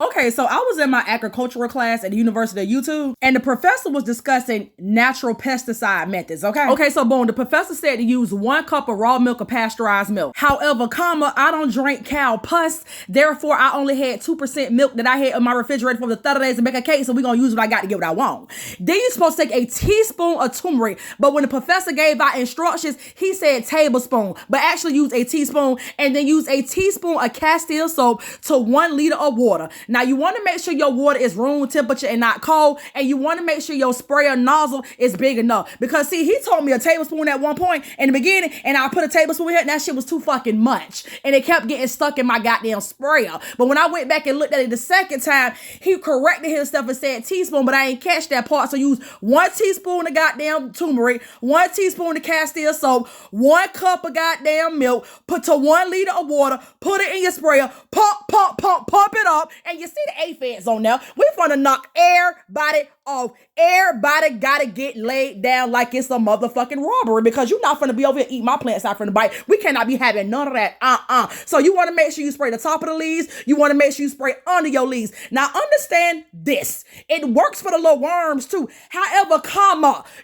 Okay, so I was in my agricultural class at the University of YouTube, and the professor was discussing natural pesticide methods, okay? Okay, so boom, the professor said to use 1 cup of raw milk or pasteurized milk. However, I don't drink cow pus, therefore I only had 2% milk that I had in my refrigerator for the 30 days to make a cake, so we're gonna use what I got to get what I want. Then you're supposed to take a teaspoon of turmeric, but when the professor gave out instructions, he said tablespoon, but actually use a teaspoon, and then use a teaspoon of Castile soap to 1 liter of water. Now you want to make sure your water is room temperature and not cold, and you want to make sure your sprayer nozzle is big enough, because see, he told me a tablespoon at one point in the beginning, and I put a tablespoon here, and that shit was too fucking much, and it kept getting stuck in my goddamn sprayer. But when I went back and looked at it the second time, he corrected himself and said teaspoon, but I ain't catch that part. So use 1 teaspoon of goddamn turmeric, 1 teaspoon of Castile soap, 1 cup of goddamn milk, put to 1 liter of water, put it in your sprayer, pump it up, and you see the aphids on there. We finna knock everybody off. Everybody gotta get laid down like it's a motherfucking robbery, because you're not finna be over here eating my plants out from the bite. We cannot be having none of that. So you want to make sure you spray the top of the leaves. You want to make sure you spray under your leaves. Now understand this. It works for the little worms too. However,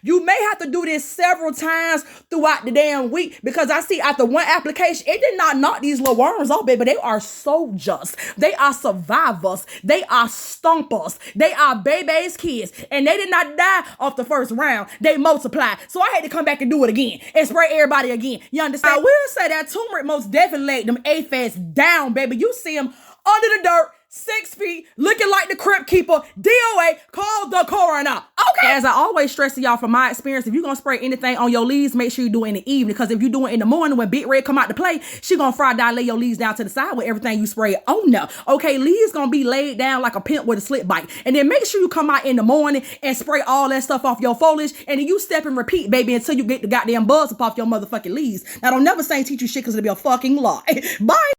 you may have to do this several times throughout the damn week, because I see after 1 application, it did not knock these little worms off, baby. They are soldiers. They are survivors. They are stompers. They are baby's kids. And they did not die off the first round. They multiply. So I had to come back and do it again and spray everybody again. You understand? I will say that turmeric most definitely laid them aphids down, baby. You see them under the dirt, 6 feet, looking like the crypt keeper. DOA, call the coroner. Okay. As I always stress to y'all from my experience, if you're going to spray anything on your leaves, make sure you do it in the evening, because if you do it in the morning when Big Red come out to play, she going to fry down, lay your leaves down to the side with everything you spray on there. Okay, leaves going to be laid down like a pimp with a slip bite. And then make sure you come out in the morning and spray all that stuff off your foliage, and then you step and repeat, baby, until you get the goddamn buds up off your motherfucking leaves. Now don't never say teach you shit, because it'll be a fucking lie. Bye.